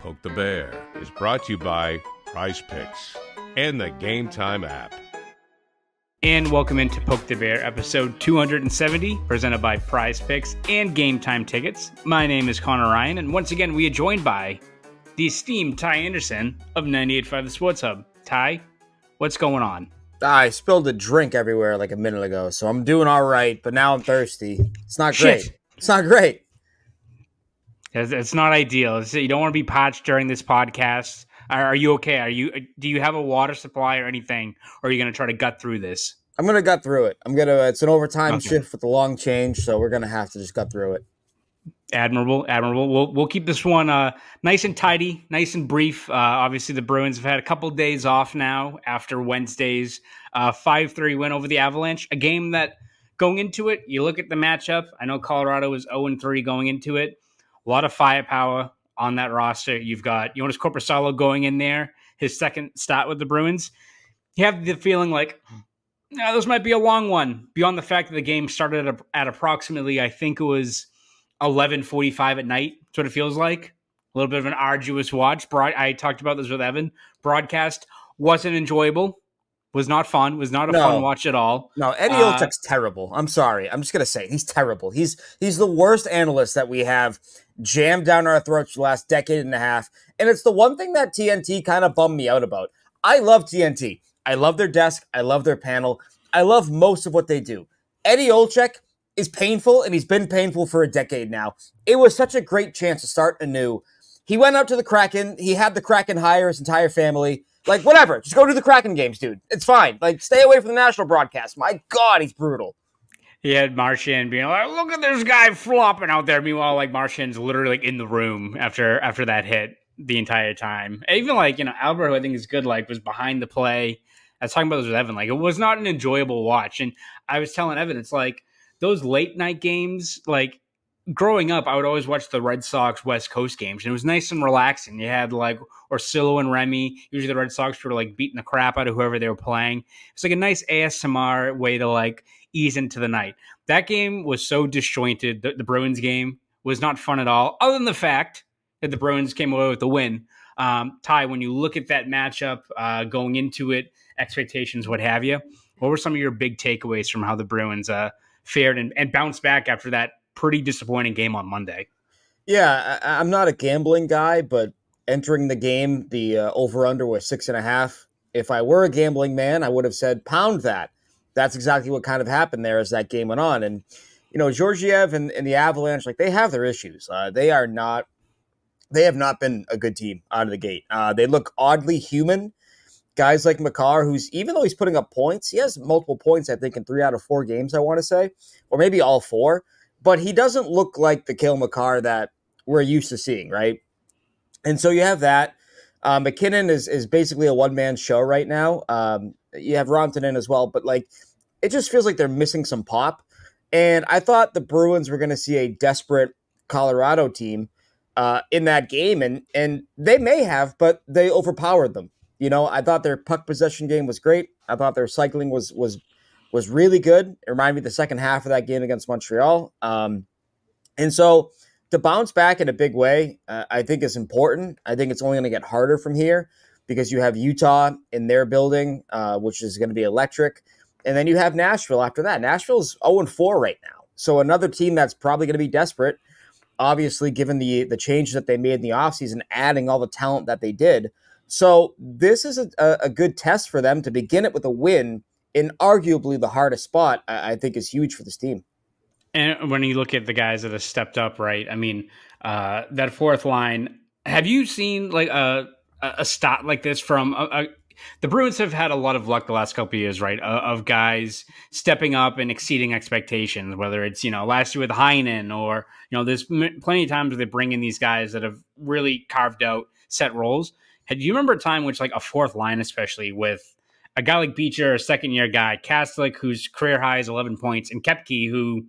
Poke the Bear is brought to you by Prize Picks and the Game Time app. And welcome into Poke the Bear, episode 270, presented by Prize Picks and Game Time Tickets. My name is Conor Ryan, and once again, we are joined by the esteemed Ty Anderson of 98.5 The Sports Hub. Ty, what's going on? I spilled a drink everywhere like a minute ago, so I'm doing all right, but now I'm thirsty. It's not great. Shit. It's not great. It's not ideal. You don't want to be parched during this podcast. Are you okay? Do you have a water supply or anything, or are you going to try to gut through this? I'm going to gut through it. It's an overtime shift with the long change, so we're going to have to just gut through it. Admirable. We'll keep this one nice and tidy, nice and brief. Obviously, the Bruins have had a couple days off now after Wednesday's 5-3 win over the Avalanche. A game that, going into it, you look at the matchup. I know Colorado was 0-3 going into it. A lot of firepower on that roster. You've got Jonas Korpisalo going in there, his second start with the Bruins. You have the feeling like, this might be a long one, beyond the fact that the game started at approximately, I think it was 11:45 at night. That's what it feels like. A little bit of an arduous watch. I talked about this with Evan. Broadcast wasn't enjoyable. Was not fun. Was not a fun watch at all. No, Eddie Olczyk's terrible. I'm sorry. I'm just going to say he's terrible. He's the worst analyst that we have jammed down our throats for the last decade and a half. And it's the one thing that TNT kind of bummed me out about. I love TNT. I love their desk. I love their panel. I love most of what they do. Eddie Olczyk is painful, and he's been painful for a decade now. It was such a great chance to start anew. He went out to the Kraken. He had the Kraken hire his entire family. Like, whatever. Just go to the Kraken games, dude. It's fine. Like, stay away from the national broadcast. My God, he's brutal. He had Marchand being like, look at this guy flopping out there. Meanwhile, like, Marchand's literally like in the room after that hit the entire time. Even like, Albert, who I think is good, like, was behind the play. I was talking about this with Evan. Like, it was not an enjoyable watch. And I was telling Evan, it's like those late night games, like, growing up, I would always watch the Red Sox West Coast games, and it was nice and relaxing. You had like Orsillo and Remy. Usually the Red Sox were like beating the crap out of whoever they were playing. It's like a nice ASMR way to like ease into the night. That game was so disjointed. The Bruins game was not fun at all, other than the fact that the Bruins came away with the win. Ty, when you look at that matchup going into it, expectations, what have you, what were some of your big takeaways from how the Bruins fared and bounced back after that pretty disappointing game on Monday? Yeah, I'm not a gambling guy, but entering the game, the over-under was 6.5. If I were a gambling man, I would have said pound that. That's exactly what kind of happened there as that game went on. And, Georgiev and the Avalanche, like, they have their issues. They have not been a good team out of the gate. They look oddly human. Guys like Makar, even though he's putting up points, he has multiple points, I think, in 3 out of 4 games, I want to say, or maybe all 4. But he doesn't look like the Cale Makar that we're used to seeing, right? And so you have that. McKinnon is basically a one-man show right now. You have Rantanen as well, but like it just feels like they're missing some pop. And I thought the Bruins were going to see a desperate Colorado team in that game, and they may have, but they overpowered them. I thought their puck possession game was great. I thought their cycling was really good. It reminded me of the second half of that game against Montreal. And so to bounce back in a big way, I think is important. I think it's only going to get harder from here because you have Utah in their building, which is going to be electric. And then you have Nashville after that. Nashville's 0-4 right now. So another team that's probably going to be desperate, obviously, given the changes that they made in the offseason, adding all the talent that they did. So this is a good test for them to begin it with a win in arguably the hardest spot. I think is huge for this team. And when you look at the guys that have stepped up, right? I mean, that fourth line, have you seen like a stat like this from the Bruins have had a lot of luck the last couple of years, right? Of guys stepping up and exceeding expectations, whether it's, last year with Heinen or, there's plenty of times where they bring in these guys that have really carved out set roles. Do you remember a time which like a fourth line, especially with a guy like Beecher, a second-year guy, Kastlik, whose career high is 11 points, and Koepke, who,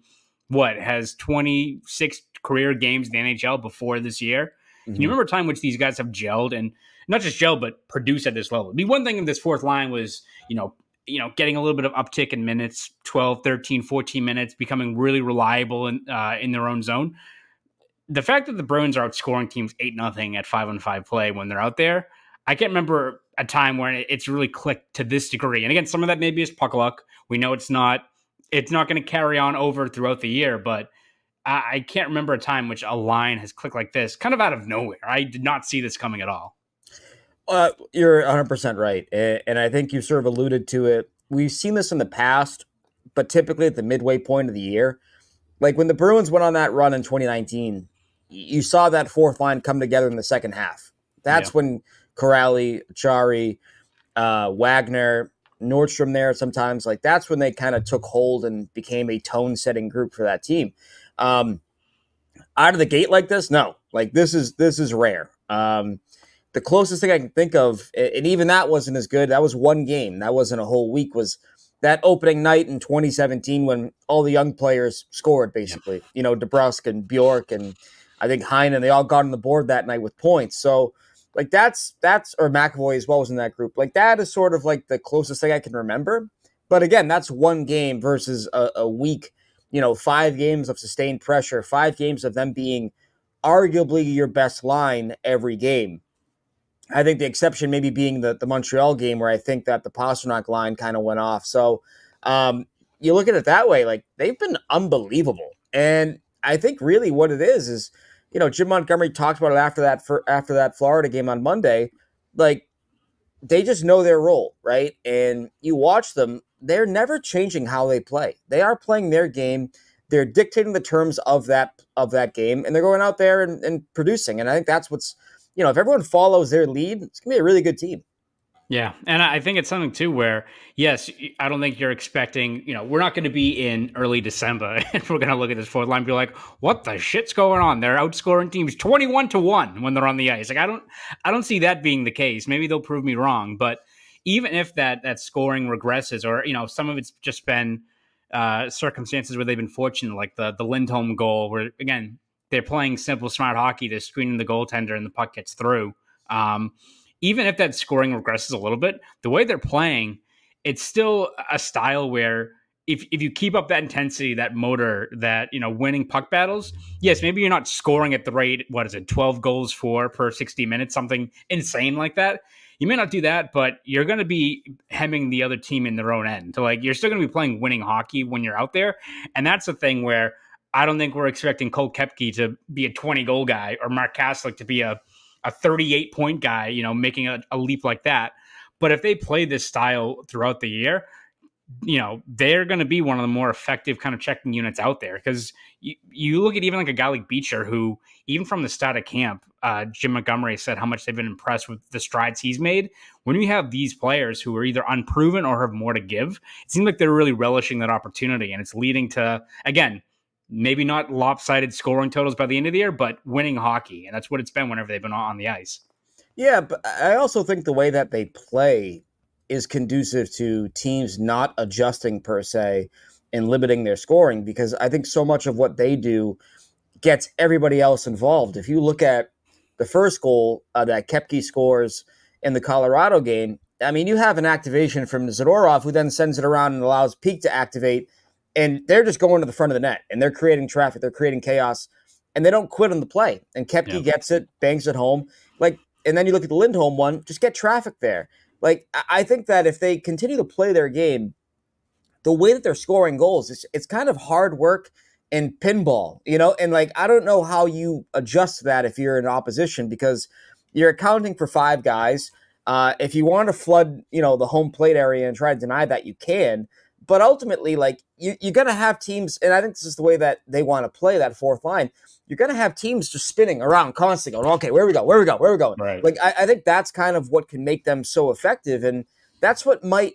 has 26 career games in the NHL before this year? Mm-hmm. Can you remember a time which these guys have gelled, and not just gelled, but produced at this level? The one thing in this fourth line was, getting a little bit of uptick in minutes, 12, 13, 14 minutes, becoming really reliable in their own zone. the fact that the Bruins are outscoring teams 8-0 at 5-on-5 play when they're out there, I can't remember a time when it's really clicked to this degree. And again, some of that maybe is puck luck. We know it's not going to carry on over throughout the year, but I can't remember a time which a line has clicked like this, kind of out of nowhere. I did not see this coming at all. You're 100% right. And I think you sort of alluded to it. We've seen this in the past, but typically at the midway point of the year. Like when the Bruins went on that run in 2019, you saw that fourth line come together in the second half. That's when Corrali, Chari, Wagner, Nordstrom there sometimes, like that's when they kind of took hold and became a tone-setting group for that team. Out of the gate like this, no. Like this is rare. The closest thing I can think of, and even that wasn't as good, that was one game, that wasn't a whole week, was that opening night in 2017 when all the young players scored, basically. You know, DeBrusk and Bjork and I think Heinen, they all got on the board that night with points. So, like that's or McAvoy as well was in that group. Like that is sort of like the closest thing I can remember. But again, that's one game versus a week, 5 games of sustained pressure, 5 games of them being arguably your best line every game. I think the exception maybe being the Montreal game where I think that the Pastrnak line kind of went off. So you look at it that way, like they've been unbelievable. And I think really what it is, Jim Montgomery talked about it after that Florida game on Monday. Like they just know their role, right? And you watch them, they're never changing how they play. They are playing their game. They're dictating the terms of that game, and they're going out there and producing. And I think that's what's, if everyone follows their lead, it's going to be a really good team. Yeah, and I think it's something, too, where, yes, I don't think you're expecting, we're not going to be in early December, and we're going to look at this fourth line and be like, what the shit's going on? They're outscoring teams 21-1 when they're on the ice. Like, I don't see that being the case. Maybe they'll prove me wrong, but even if that scoring regresses or, some of it's just been circumstances where they've been fortunate, like the Lindholm goal where, again, they're playing simple, smart hockey to screen the goaltender and the puck gets through. Even if that scoring regresses a little bit, the way they're playing, it's still a style where if you keep up that intensity, that motor, that, winning puck battles, yes, maybe you're not scoring at the rate, 12 goals per 60 minutes, something insane like that. You may not do that, but you're going to be hemming the other team in their own end. So, you're still going to be playing winning hockey when you're out there. And that's the thing where I don't think we're expecting Cole Koepke to be a 20-goal guy or Mark Kaslick to be a 38-point guy, making a leap like that. But if they play this style throughout the year, they're going to be one of the more effective kind of checking units out there. Because you look at even like a guy like Beecher, who even from the start of camp, Jim Montgomery said how much they've been impressed with the strides he's made. When you have these players who are either unproven or have more to give, it seems like they're really relishing that opportunity. And it's leading to, again, maybe not lopsided scoring totals by the end of the year, but winning hockey. And that's what it's been whenever they've been on the ice. Yeah, but I also think the way that they play is conducive to teams not adjusting per se and limiting their scoring, because I think so much of what they do gets everybody else involved. If you look at the first goal that Koepke scores in the Colorado game, I mean, you have an activation from Zadorov who then sends it around and allows Peak to activate. And they're just going to the front of the net, and they're creating traffic, they're creating chaos, and they don't quit on the play. And Koepke gets it, bangs it home. And then you look at the Lindholm one, just get traffic there. I think that if they continue to play their game, the way that they're scoring goals, it's kind of hard work and pinball, And I don't know how you adjust to that if you're in opposition, because you're accounting for 5 guys. If you want to flood, the home plate area and try to deny that, you can. But ultimately, you're going to have teams, and I think this is the way that they want to play that fourth line. You're going to have teams just spinning around constantly going, okay, where we go? Right. I think that's kind of what can make them so effective. And that's what might,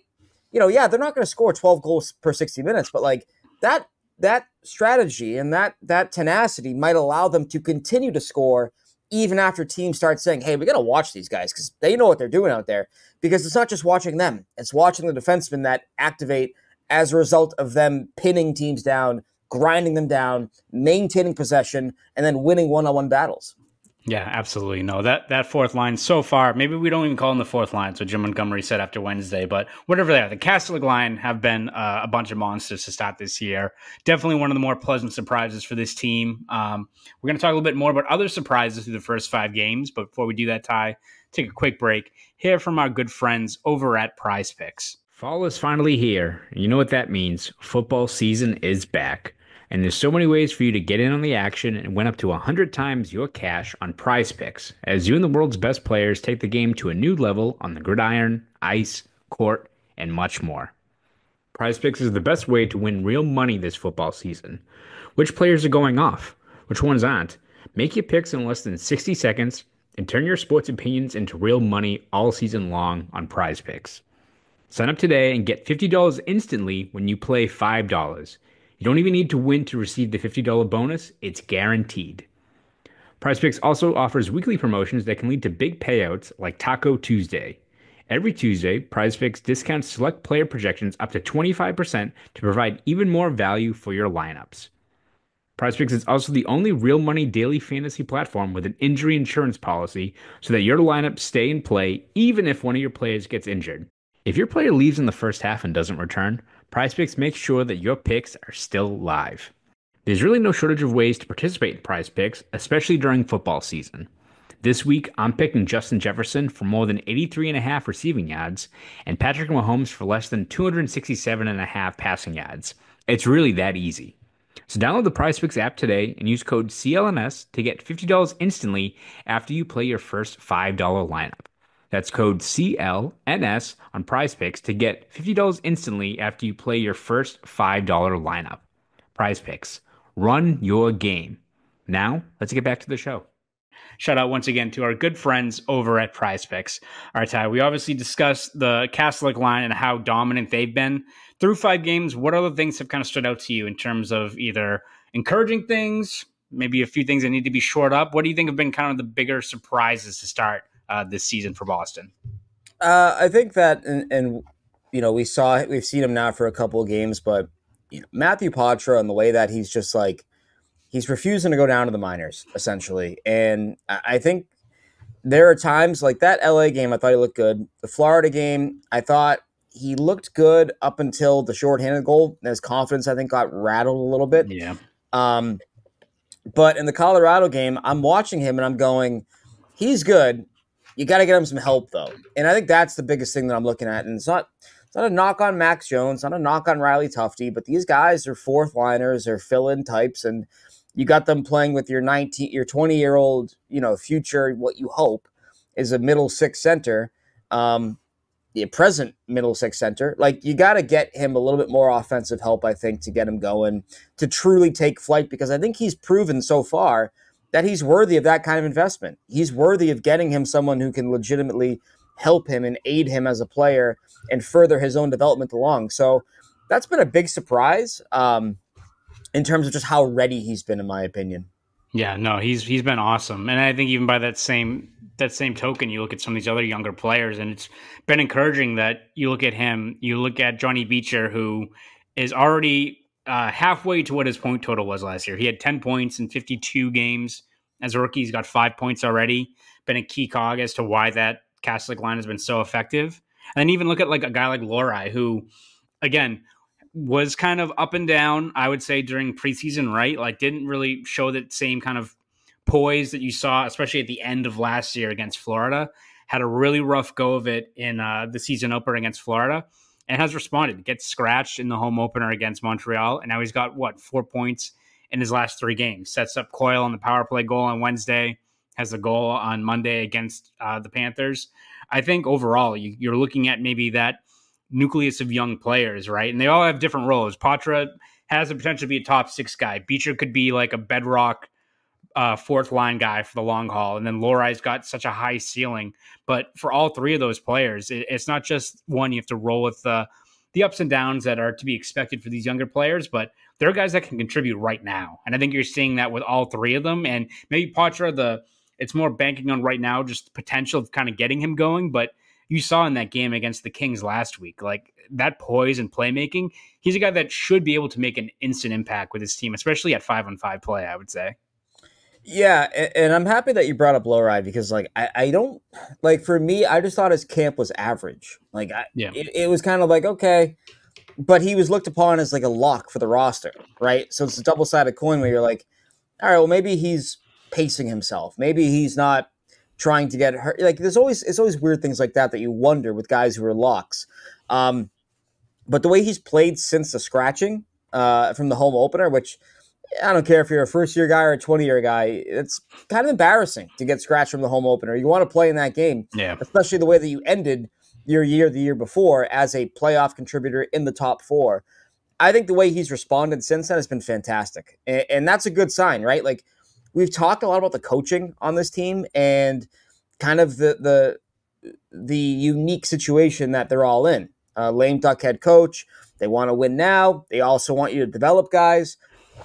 they're not going to score 12 goals per 60 minutes, but that strategy and that tenacity might allow them to continue to score even after teams start saying, hey, we got to watch these guys because they know what they're doing out there. Because it's not just watching them. It's watching the defensemen that activate as a result of them pinning teams down, grinding them down, maintaining possession, and then winning one-on-one battles. Yeah, absolutely. No, that fourth line so far, maybe we don't even call them the fourth line. So Jim Montgomery said after Wednesday, but whatever they are, the Catholic line have been a bunch of monsters to start this year. Definitely one of the more pleasant surprises for this team. We're going to talk a little bit more about other surprises through the first 5 games. But before we do that, Ty, take a quick break. Hear from our good friends over at Prize Picks. Fall is finally here. You know what that means. Football season is back. And there's so many ways for you to get in on the action and win up to 100 times your cash on Prize Picks, as you and the world's best players take the game to a new level on the gridiron, ice, court, and much more. Prize Picks is the best way to win real money this football season. Which players are going off? Which ones aren't? Make your picks in less than 60 seconds and turn your sports opinions into real money all season long on Prize Picks. Sign up today and get $50 instantly when you play $5. You don't even need to win to receive the $50 bonus. It's guaranteed. PrizePicks also offers weekly promotions that can lead to big payouts like Taco Tuesday. Every Tuesday, PrizePicks discounts select player projections up to 25% to provide even more value for your lineups. PrizePicks is also the only real money daily fantasy platform with an injury insurance policy so that your lineups stay in play even if one of your players gets injured. If your player leaves in the first half and doesn't return, PrizePicks makes sure that your picks are still live. There's really no shortage of ways to participate in PrizePicks, especially during football season. This week, I'm picking Justin Jefferson for more than 83.5 receiving yards and Patrick Mahomes for less than 267.5 passing yards. It's really that easy. So download the PrizePicks app today and use code CLNS to get $50 instantly after you play your first $5 lineup. That's code CLNS on PrizePicks to get $50 instantly after you play your first $5 lineup. PrizePicks. Run your game. Now, let's get back to the show. Shout out once again to our good friends over at PrizePicks. All right, Ty, we obviously discussed the Catholic line and how dominant they've been. Through 5 games, what other things have kind of stood out to you in terms of either encouraging things, maybe a few things that need to be shored up? What do you think have been kind of the bigger surprises to start this season for Boston? I think that, and you know, we've seen him now for a couple of games, but you know, Matthew Poitras and the way that he's just like, he's refusing to go down to the minors, essentially. And I think there are times like that LA game, I thought he looked good. The Florida game, I thought he looked good up until the shorthanded goal. And his confidence, I think, got rattled a little bit. Yeah. But in the Colorado game, I'm watching him and I'm going, he's good. You got to get him some help, though. And I think that's the biggest thing that I'm looking at. And it's not a knock on Max Jones, not a knock on Riley Tufte, but these guys are fourth liners, they're fill-in types, and you got them playing with your 20-year-old, you know, future, what you hope is a middle six center, the present middle six center. Like, you got to get him a little bit more offensive help, I think, to get him going, to truly take flight, because I think he's proven so far that he's worthy of that kind of investment. He's worthy of getting him someone who can legitimately help him and aid him as a player and further his own development along. So that's been a big surprise in terms of just how ready he's been, in my opinion. Yeah, no, he's been awesome. And I think even by that same token, you look at some of these other younger players, and it's been encouraging that you look at him, you look at Johnny Beecher, who is already halfway to what his point total was last year. He had 10 points in 52 games. As a rookie, he's got 5 points already. Been a key cog as to why that Catholic line has been so effective. And then even look at like a guy like Lohrei, who, again, was kind of up and down, I would say, during preseason, right? Like, didn't really show that same kind of poise that you saw, especially at the end of last year against Florida. Had a really rough go of it in the season opener against Florida, and has responded. Gets scratched in the home opener against Montreal, and now he's got, 4 points in his last 3 games. Sets up Coyle on the power play goal on Wednesday, has the goal on Monday against the Panthers. I think overall, you're looking at maybe that nucleus of young players, right? And they all have different roles. Poitras has the potential to be a top 6 guy. Beecher could be like a bedrock fourth line guy for the long haul. And then Lohrei's got such a high ceiling. But for all 3 of those players, it's not just one. You have to roll with the ups and downs that are to be expected for these younger players, but there are guys that can contribute right now. And I think you're seeing that with all 3 of them. And maybe Poitras, it's more banking on right now, just the potential of kind of getting him going. But you saw in that game against the Kings last week, like that poise and playmaking, he's a guy that should be able to make an instant impact with his team, especially at 5-on-5 play, I would say. Yeah, and I'm happy that you brought up Lohrei because, like, I don't like for me, I just thought his camp was average. Like, Yeah. it was kind of like okay, but he was looked upon as like a lock for the roster, right? So it's a double sided coin where you're like, all right, well maybe he's pacing himself, maybe he's not trying to get hurt. Like, it's always weird things like that you wonder with guys who are locks. But the way he's played since the scratching from the home opener, which I don't care if you're a first-year guy or a 20-year guy, it's kind of embarrassing to get scratched from the home opener. You want to play in that game, Yeah. especially the way that you ended your year the year before as a playoff contributor in the top four. I think the way he's responded since then has been fantastic. And that's a good sign, right? Like, we've talked a lot about the coaching on this team and kind of the unique situation that they're all in. Lame duck head coach. They want to win now. They also want you to develop guys.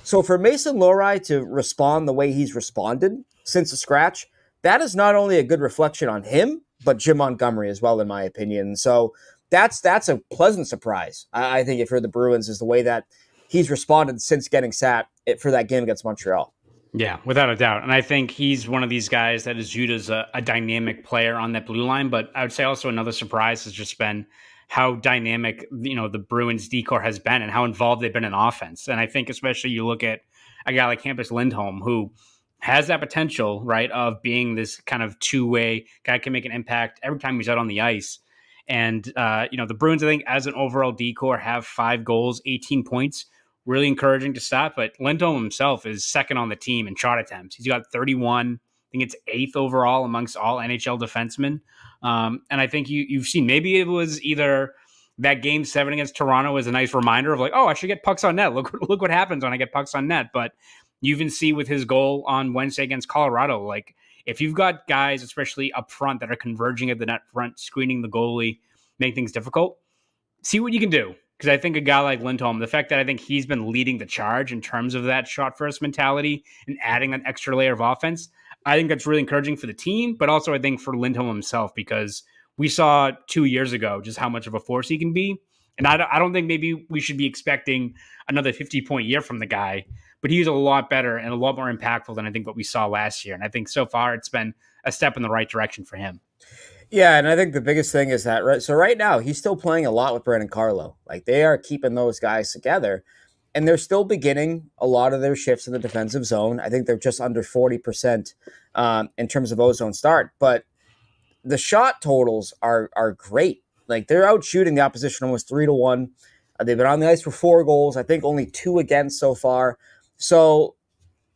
So for Mason Lohrei to respond the way he's responded since the scratch, that is not only a good reflection on him, but Jim Montgomery as well, in my opinion. So that's a pleasant surprise, I think, if you're the Bruins, is the way that he's responded since getting sat for that game against Montreal. Yeah, without a doubt. And I think he's one of these guys that is viewed as a dynamic player on that blue line. But I would say also another surprise has just been how dynamic, the Bruins decor has been and how involved they've been in offense. And I think especially you look at a guy like Hampus Lindholm, who has that potential, right, of being this kind of two-way guy, can make an impact every time he's out on the ice. And, the Bruins, I think, as an overall decor, have 5 goals, 18 points. Really encouraging to stop. But Lindholm himself is second on the team in shot attempts. He's got 31. I think it's 8th overall amongst all NHL defensemen. And I think you've seen, maybe it was either that game 7 against Toronto was a nice reminder of like, oh, I should get pucks on net. Look what happens when I get pucks on net. But you even see with his goal on Wednesday against Colorado, like if you've got guys, especially up front, that are converging at the net front, screening the goalie, make things difficult, see what you can do. Because I think a guy like Lindholm, the fact that I think he's been leading the charge in terms of that shot first mentality and adding that extra layer of offense, I think that's really encouraging for the team, but also I think for Lindholm himself, because we saw 2 years ago just how much of a force he can be. And I don't think maybe we should be expecting another 50-point year from the guy, but he's a lot better and a lot more impactful than I think what we saw last year. And I think so far it's been a step in the right direction for him. Yeah, and I think the biggest thing is that right now he's still playing a lot with Brandon Carlo. Like, they are keeping those guys together, and they're still beginning a lot of their shifts in the defensive zone. I think they're just under 40% in terms of ozone start, but the shot totals are great. Like, they're out shooting the opposition almost 3-1. They've been on the ice for 4 goals. I think only 2 against so far. So,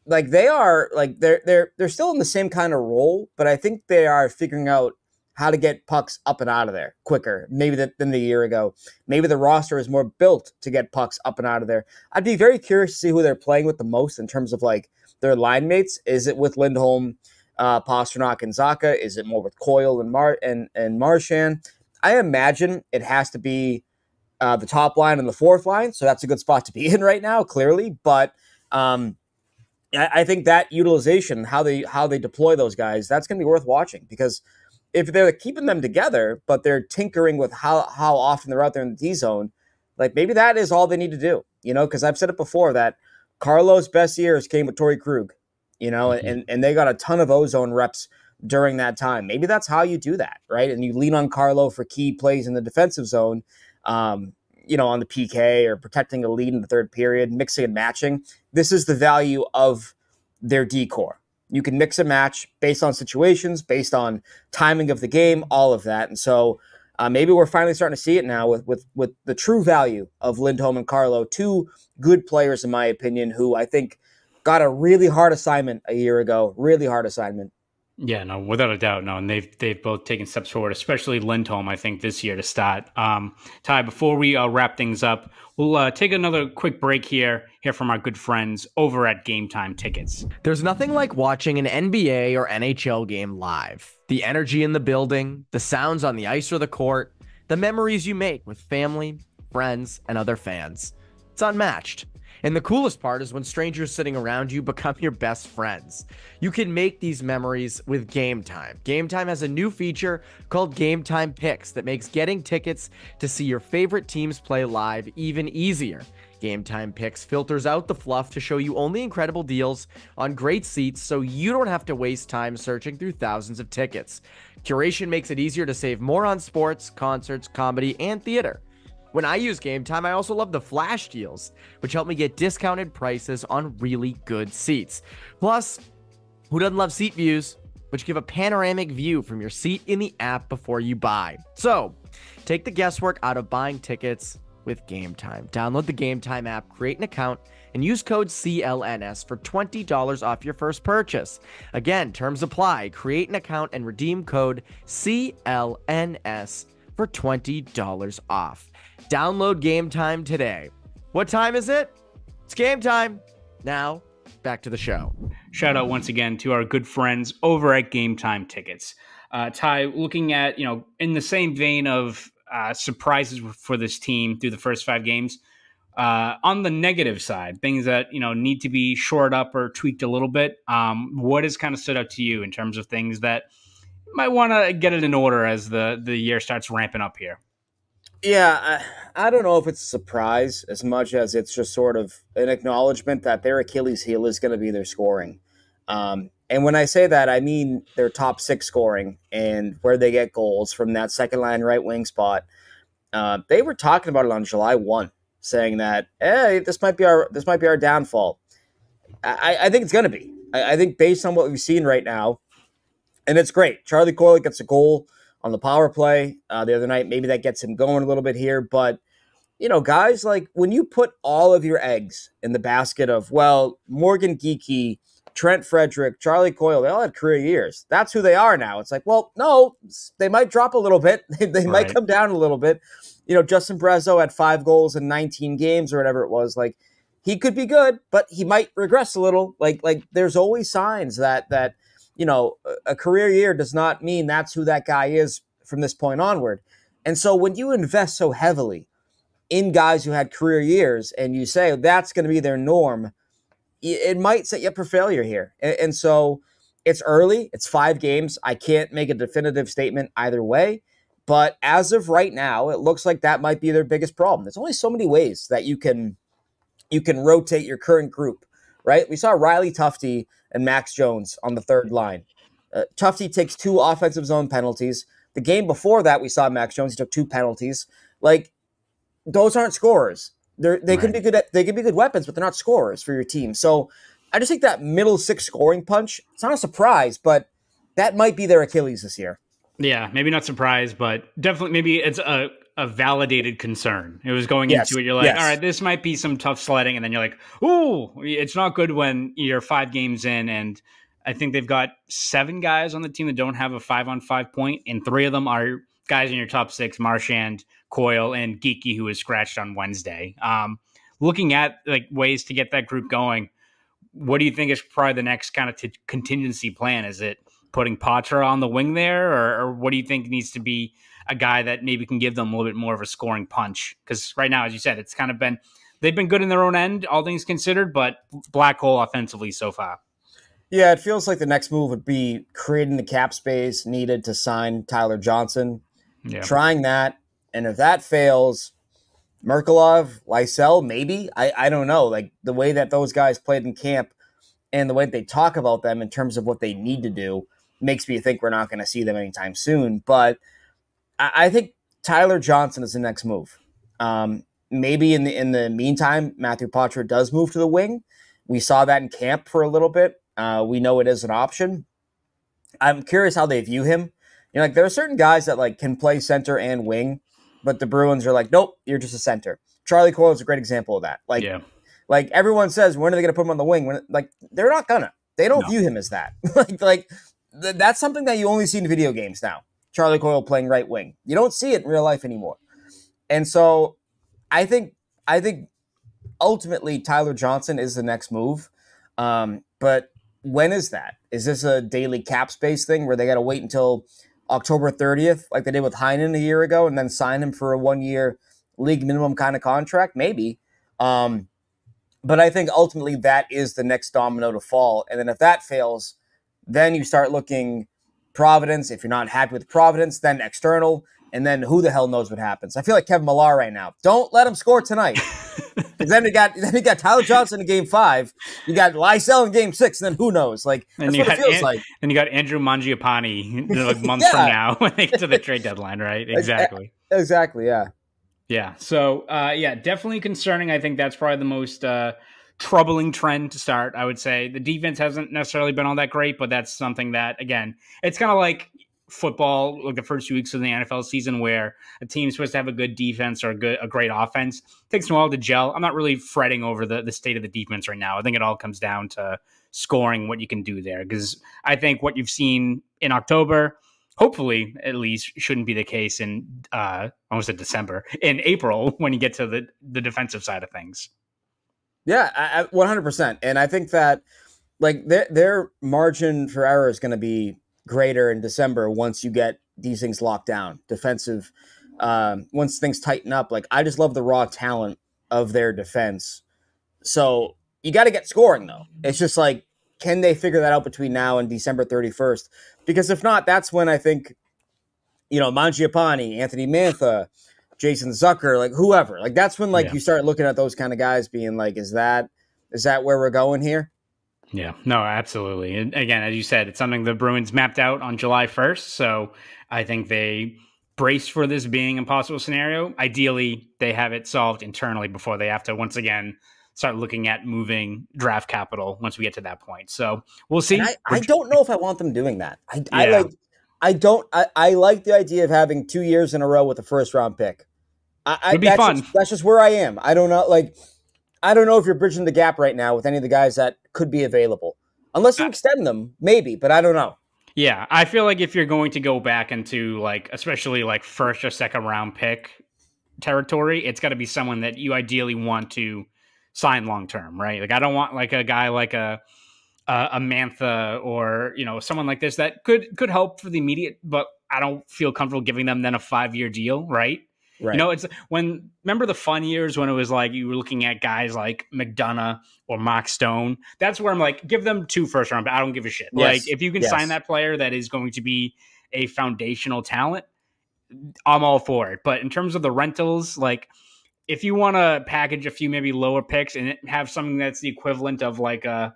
like, they are like they're still in the same kind of role, but I think they are figuring out how to get pucks up and out of there quicker, maybe than the year ago. Maybe the roster is more built to get pucks up and out of there. I'd be very curious to see who they're playing with the most in terms of like their line mates. Is it with Lindholm, Pastrnak, and Zacha? Is it more with Coyle and Marchand? I imagine it has to be the top line and the fourth line, so that's a good spot to be in right now, clearly. But I think that utilization, how they deploy those guys, that's going to be worth watching, because if they're keeping them together, but they're tinkering with how often they're out there in the D zone, like maybe that is all they need to do, because I've said it before that Carlo's best years came with Torrey Krug, and they got a ton of ozone reps during that time. Maybe that's how you do that, right? And you lean on Carlo for key plays in the defensive zone, on the PK or protecting a lead in the third period, mixing and matching. This is the value of their decor. You can mix and match based on situations, based on timing of the game, all of that. And so maybe we're finally starting to see it now with the true value of Lindholm and Carlo, 2 good players, in my opinion, who I think got a really hard assignment a year ago, really hard assignment. Yeah, no, without a doubt, no, and they've both taken steps forward, especially Lindholm, I think, this year to start. Ty, before we wrap things up, we'll take another quick break here from our good friends over at Game Time Tickets. There's nothing like watching an NBA or NHL game live. The energy in the building, the sounds on the ice or the court, the memories you make with family, friends, and other fans. It's unmatched. And the coolest part is when strangers sitting around you become your best friends. You can make these memories with Game Time. Game Time has a new feature called Game Time Picks that makes getting tickets to see your favorite teams play live even easier. Game Time Picks filters out the fluff to show you only incredible deals on great seats so you don't have to waste time searching through thousands of tickets. Curation makes it easier to save more on sports, concerts, comedy, and theater. When I use Game Time, I also love the flash deals, which help me get discounted prices on really good seats. Plus, who doesn't love seat views, which give a panoramic view from your seat in the app before you buy? So, take the guesswork out of buying tickets with Game Time. Download the Game Time app, create an account, and use code CLNS for $20 off your first purchase. Again, terms apply. Create an account and redeem code CLNS for $20 off. Download Game Time today. What time is it? It's game time. Now, back to the show. Shout out once again to our good friends over at Game Time Tickets. Ty, looking at, in the same vein of surprises for this team through the first 5 games, on the negative side, things that, need to be shored up or tweaked a little bit, what has kind of stood out to you in terms of things that you might want to get it in order as the year starts ramping up here? Yeah, I don't know if it's a surprise as much as it's just sort of an acknowledgement that their Achilles heel is going to be their scoring. And when I say that, I mean their top 6 scoring and where they get goals from that second line right wing spot. They were talking about it on July 1, saying that, hey, this might be our downfall. I think it's going to be. I think based on what we've seen right now, and it's great. Charlie Coyle gets a goal on the power play the other night. Maybe that gets him going a little bit here. But, guys, like when you put all of your eggs in the basket of, well, Morgan Geekie, Trent Frederick, Charlie Coyle, they all had career years. That's who they are now. It's like, well, no, they might drop a little bit. They might come down a little bit. Justin Brezzo had 5 goals in 19 games or whatever it was. Like, he could be good, but he might regress a little. Like there's always signs that a career year does not mean that's who that guy is from this point onward. And so when you invest so heavily in guys who had career years and you say that's going to be their norm, it might set you up for failure here. And so it's early. It's 5 games. I can't make a definitive statement either way. But as of right now, it looks like that might be their biggest problem. There's only so many ways that you can rotate your current group, right? We saw Riley Tufte and Max Jones on the third line. Tufte takes 2 offensive zone penalties. The game before that, we saw Max Jones. He took 2 penalties. Like, those aren't scorers. They can be good. They can be good weapons, but they're not scorers for your team. So I just think that middle 6 scoring punch, it's not a surprise, but that might be their Achilles this year. Yeah, maybe not surprised, but definitely maybe it's a validated concern. It was going into it. You're like, all right, this might be some tough sledding. And then you're like, ooh, it's not good when you're 5 games in. And I think they've got 7 guys on the team that don't have a 5-on-5 point. And 3 of them are guys in your top 6, Marchand, Coyle, and Geekie, who was scratched on Wednesday. Looking at like ways to get that group going, what do you think is probably the next kind of contingency plan? Is it putting Patra on the wing there, or what do you think needs to be a guy that maybe can give them a little bit more of a scoring punch? Because right now, as you said, it's kind of been, they've been good in their own end, all things considered, but black hole offensively so far. Yeah, it feels like the next move would be creating the cap space needed to sign Tyler Johnson, trying that. And if that fails, Merkulov, Lysell, maybe, I don't know. Like the way that those guys played in camp and the way they talk about them in terms of what they need to do makes me think we're not going to see them anytime soon. But I think Tyler Johnson is the next move. Maybe in the meantime, Matthew Patra does move to the wing. We saw that in camp for a little bit. We know it is an option. I'm curious how they view him. Like there are certain guys that like can play center and wing, but the Bruins are like, nope, you're just a center. Charlie Coyle is a great example of that. Like everyone says, when are they going to put him on the wing? They're not gonna. They don't view him as that. That's something that you only see in video games now. Charlie Coyle playing right wing. You don't see it in real life anymore. And so I think ultimately Tyler Johnson is the next move. But when is that? Is this a daily cap space thing where they got to wait until October 30th, like they did with Heinen a year ago, and then sign him for a 1-year league minimum kind of contract? Maybe. But I think ultimately that is the next domino to fall. And then if that fails, then you start looking Providence. If you're not happy with Providence, then external. And then who the hell knows what happens? I feel like Kevin Millar right now. Don't let him score tonight. Because then you got Tyler Johnson in Game 5, you got Lysell in Game 6, and then who knows? Like that's what it feels like. And you got Andrew Mangiapane like months from now when they get to the trade deadline, right? Exactly. Exactly. Yeah. Yeah. So definitely concerning. I think that's probably the most troubling trend to start. I would say the defense hasn't necessarily been all that great, but that's something that, again, it's kind of like football, like the first 2 weeks of the NFL season, where a team's supposed to have a good defense or a great offense. It takes a while to gel. I'm not really fretting over the state of the defense right now. I think it all comes down to scoring, what you can do there, because I think what you've seen in October, hopefully at least, shouldn't be the case in almost in December, in April, when you get to the defensive side of things. Yeah, 100%. And I think that like their margin for error is going to be greater in December once you get these things locked down. Defensive, once things tighten up. Like I just love the raw talent of their defense. So you got to get scoring though. It's just like, can they figure that out between now and December 31st? Because if not, that's when I think, Mangiapane, Anthony Mantha, Jason Zucker, like whoever, like that's when you start looking at those kind of guys being like, is that where we're going here? Yeah, no, absolutely. And again, as you said, it's something the Bruins mapped out on July 1st. So I think they braced for this being a possible scenario. Ideally, they have it solved internally before they have to once again start looking at moving draft capital once we get to that point. So we'll see. I don't know if I want them doing that. I like the idea of having 2 years in a row with a first round pick. It'd be fun. That's just where I am. I don't know. I don't know if you're bridging the gap right now with any of the guys that could be available, unless you extend them, maybe. But I don't know. Yeah, I feel like if you're going to go back into especially first or second round pick territory, it's got to be someone that you ideally want to sign long term, right? Like I don't want a guy like a Mantha or someone like this that could help for the immediate, but I don't feel comfortable giving them then a 5-year deal, right? Right. It's remember the fun years when it was like you were looking at guys like McDonough or Mark Stone. That's where I'm like, give them 2 first round, but I don't give a shit. Yes. Like if you can sign that player that is going to be a foundational talent, I'm all for it. But in terms of the rentals, if you want to package a few maybe lower picks and have something that's the equivalent of a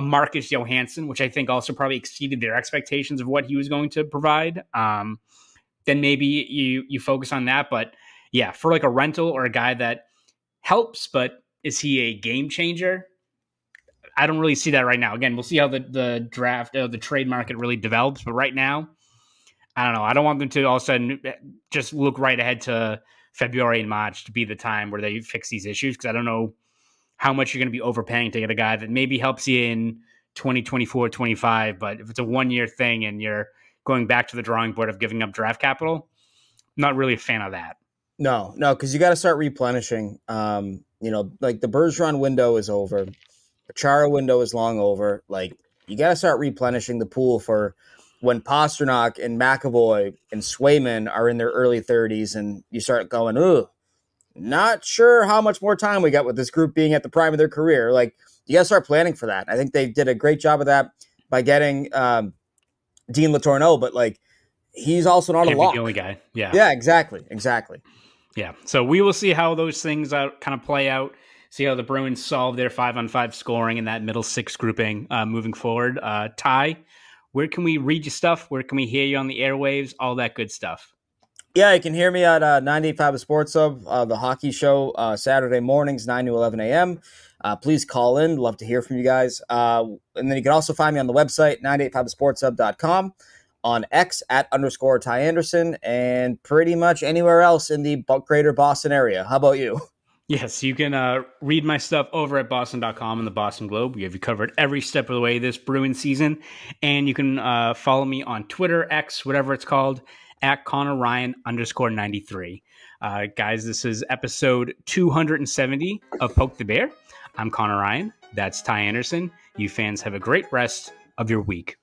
Marcus Johansson, which I think also probably exceeded their expectations of what he was going to provide, then maybe you focus on that. But yeah, for a rental or a guy that helps, but is he a game changer? I don't really see that right now. Again, we'll see how the draft, the trade market really develops. But right now, I don't know. I don't want them to all of a sudden just look right ahead to February and March to be the time where they fix these issues, because I don't know how much you're going to be overpaying to get a guy that maybe helps you in 2024, 25. But if it's a 1-year thing and you're going back to the drawing board of giving up draft capital, not really a fan of that. No, because you got to start replenishing. The Bergeron window is over. The Chara window is long over. You got to start replenishing the pool for when Pasternak and McAvoy and Swayman are in their early 30s and you start going, ooh, not sure how much more time we got with this group being at the prime of their career. You got to start planning for that. I think they did a great job of that by getting Dean Letourneau, but he's also not a lock. The only guy. Yeah. Yeah, exactly. Yeah. So we will see how those things kind of play out. See how the Bruins solve their 5-on-5 scoring in that middle 6 grouping moving forward. Ty, where can we read your stuff? Where can we hear you on the airwaves? All that good stuff. Yeah, you can hear me at 98.5 Sports Hub, the hockey show, Saturday mornings, 9 to 11 a.m. Please call in. Love to hear from you guys. And then you can also find me on the website, 985sportshub.com, on X @_ Ty Anderson, and pretty much anywhere else in the greater Boston area. How about you? Yes, you can read my stuff over at boston.com and the Boston Globe. We have you covered every step of the way this Bruins season. And you can follow me on Twitter, X, whatever it's called, at Conor Ryan _93. Guys, this is episode 270 of Poke the Bear. I'm Conor Ryan. That's Ty Anderson. You fans have a great rest of your week.